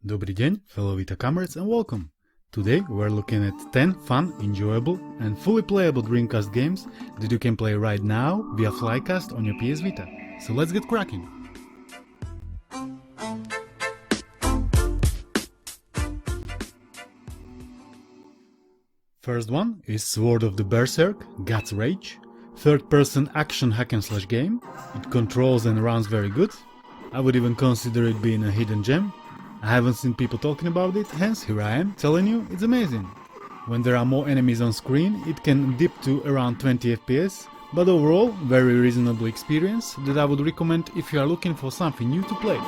Добрый день, fellow Vita comrades, and welcome! Today we're looking at 10 fun, enjoyable and fully playable Dreamcast games that you can play right now via Flycast on your PS Vita. So let's get cracking! First one is Sword of the Berserk, God's Rage. Third-person action hack-and-slash game. It controls and runs very good. I would even consider it being a hidden gem. I haven't seen people talking about it, hence here I am telling you it's amazing. When there are more enemies on screen, it can dip to around 20 FPS, but overall very reasonable experience that I would recommend if you are looking for something new to play.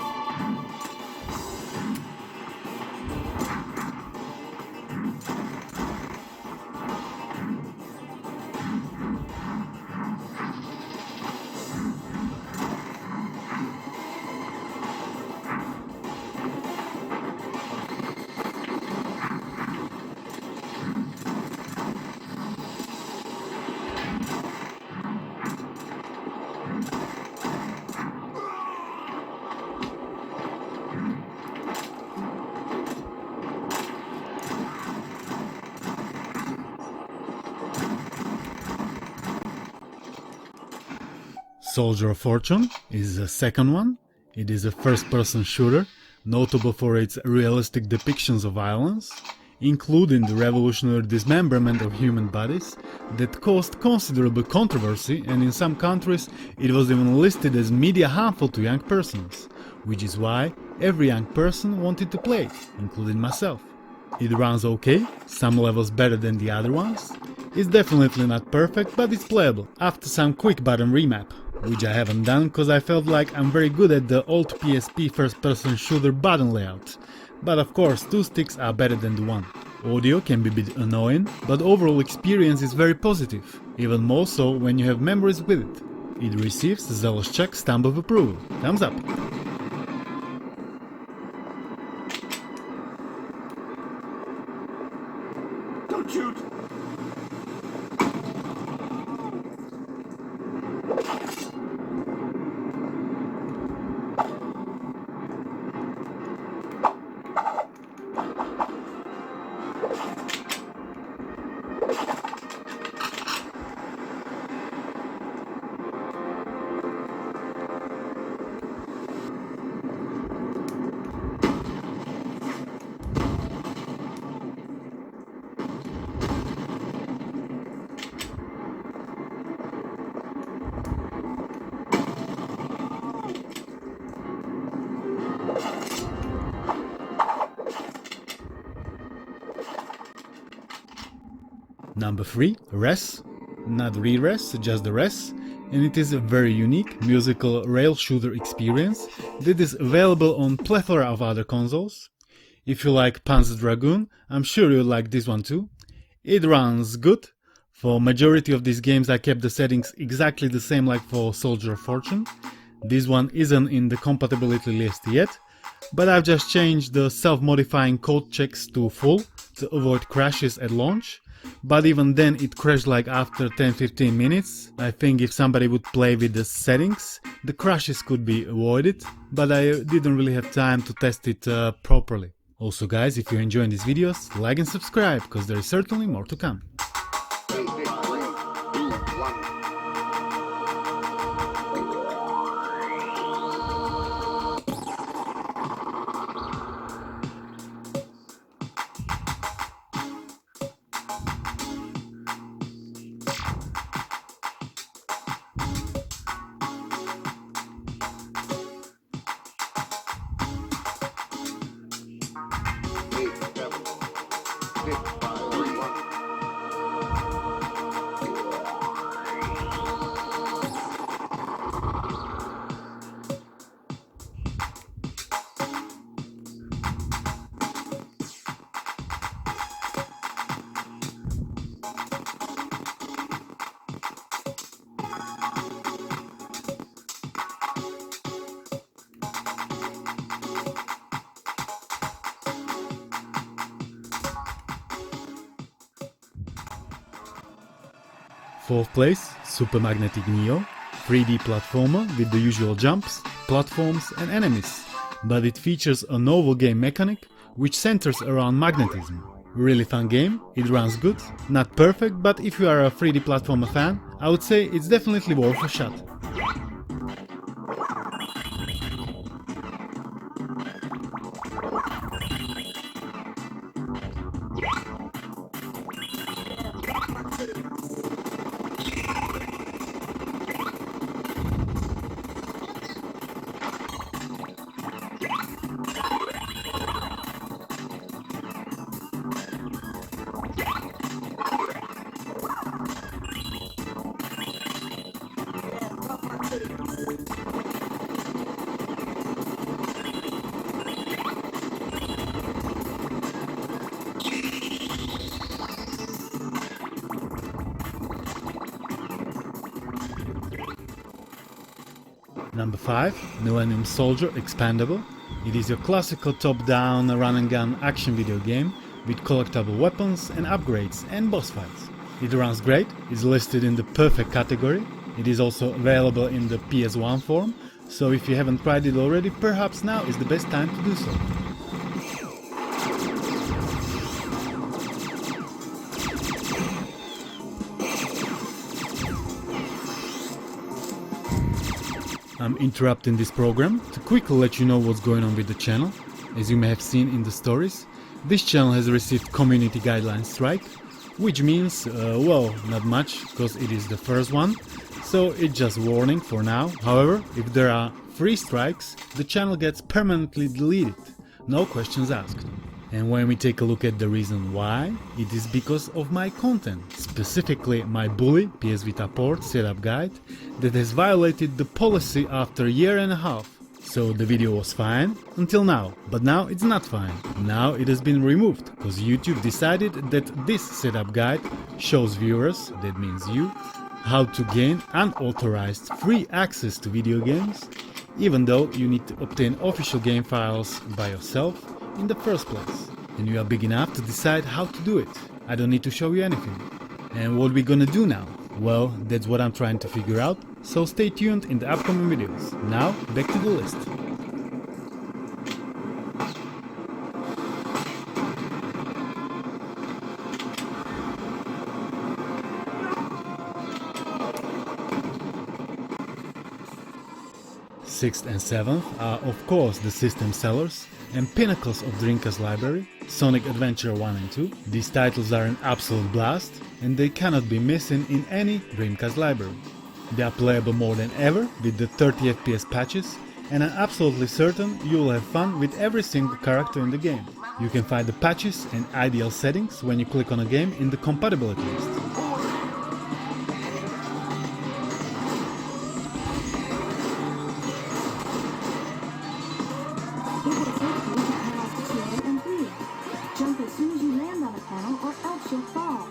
Soldier of Fortune is the second one. It is a first-person shooter, notable for its realistic depictions of violence, including the revolutionary dismemberment of human bodies that caused considerable controversy, and in some countries it was even listed as media harmful to young persons, which is why every young person wanted to play it, including myself. It runs okay, some levels better than the other ones. It's definitely not perfect, but it's playable after some quick button remap, which I haven't done cause I felt like I'm very good at the old PSP first-person shooter button layout. But of course, two sticks are better than the one. Audio can be a bit annoying, but overall experience is very positive, even more so when you have memories with it. It receives the Zealous Chuck stamp of approval. Thumbs up! Don't shoot! Number 3, Res. Not Re-Res, just the Res, and it is a very unique musical rail shooter experience that is available on plethora of other consoles. If you like Panzer Dragoon, I'm sure you'll like this one too. It runs good. For majority of these games I kept the settings exactly the same like for Soldier of Fortune. This one isn't in the compatibility list yet, but I've just changed the self-modifying code checks to full to avoid crashes at launch. But even then it crashed like after 10-15 minutes. I think if somebody would play with the settings, the crashes could be avoided, but I didn't really have time to test it properly. Also guys, if you're enjoying these videos, like and subscribe, cause there is certainly more to come. Fourth place, Super Magnetic Neo, 3D platformer with the usual jumps, platforms and enemies. but it features a novel game mechanic which centers around magnetism. Really fun game, it runs good, not perfect, but if you are a 3D platformer fan, I would say it's definitely worth a shot. Number 5. Millennium Soldier Expendable. It is your classical top-down run-and-gun action video game with collectible weapons and upgrades and boss fights. It runs great, is listed in the perfect category. It is also available in the PS1 form, so if you haven't tried it already, perhaps now is the best time to do so. I'm interrupting this program to quickly let you know what's going on with the channel. As you may have seen in the stories, this channel has received community guidelines strike, which means, well, not much, because it is the first one, so it's just warning for now. However, if there are 3 strikes, the channel gets permanently deleted, no questions asked. And when we take a look at the reason why, it is because of my content, specifically my bully PS Vita port setup guide that has violated the policy after a year and a half. So the video was fine until now, but now it's not fine. Now it has been removed because YouTube decided that this setup guide shows viewers, that means you, how to gain unauthorized free access to video games, even though you need to obtain official game files by yourself in the first place. And you are big enough to decide how to do it. I don't need to show you anything. And what we're gonna do now? Well, that's what I'm trying to figure out, so stay tuned in the upcoming videos. Now, back to the list. Sixth and seventh are of course the system sellers and pinnacles of Dreamcast library, Sonic Adventure 1 and 2. These titles are an absolute blast and they cannot be missing in any Dreamcast library. They are playable more than ever with the 30 FPS patches, and I'm absolutely certain you will have fun with every single character in the game. You can find the patches and ideal settings when you click on a game in the compatibility list. Jump as soon as you land on a panel or else you'll fall.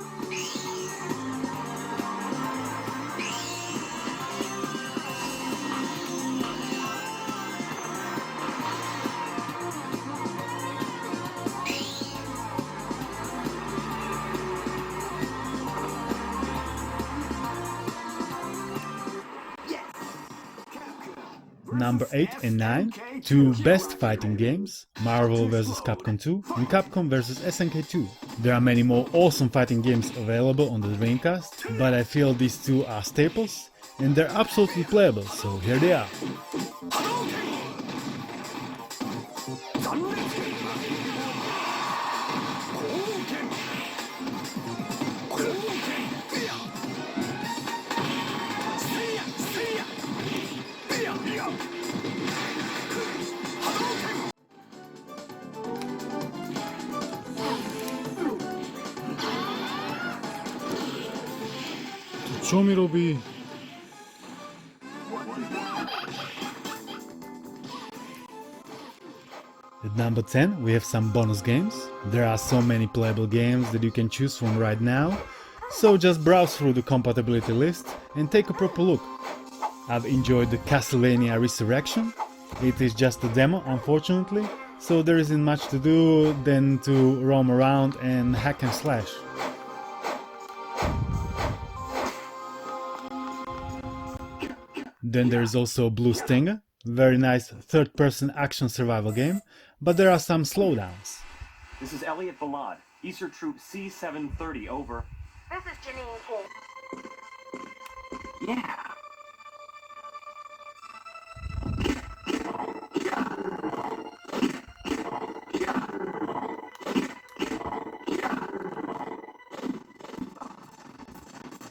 Number 8 and 9, 2 best fighting games, Marvel vs Capcom 2 and Capcom vs SNK 2. There are many more awesome fighting games available on the Dreamcast, but I feel these 2 are staples and they're absolutely playable, so here they are. 조미로비. At number 10 we have some bonus games. There are so many playable games that you can choose from right now, so just browse through the compatibility list and take a proper look. I've enjoyed the Castlevania Resurrection. It is just a demo, unfortunately, so there isn't much to do than to roam around and hack and slash. Then there is also Blue Stinger, Very nice third-person action survival game, but there are some slowdowns. This is Elliot Balad, Easter Troop C-730, over. This is Janine King. Yeah.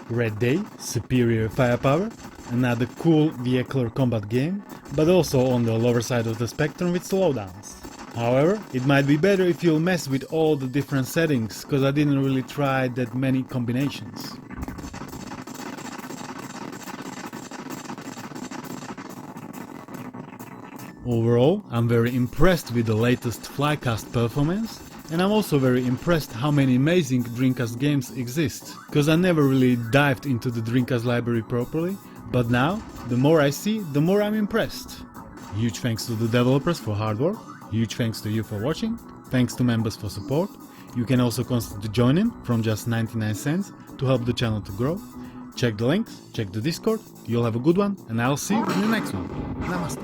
Red Day, superior firepower, another cool vehicular combat game, but also on the lower side of the spectrum with slowdowns. However, it might be better if you'll mess with all the different settings, cause I didn't really try that many combinations. Overall, I'm very impressed with the latest Flycast performance, and I'm also very impressed how many amazing Dreamcast games exist, cause I never really dived into the Dreamcast library properly, but now, the more I see, the more I'm impressed. Huge thanks to the developers for hard work, huge thanks to you for watching, thanks to members for support. You can also consider joining from just 99 cents to help the channel to grow. Check the links, check the Discord, you'll have a good one, and I'll see you in the next one. Namaste.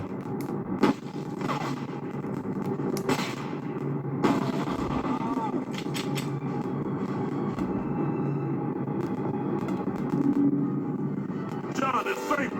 John, it's safe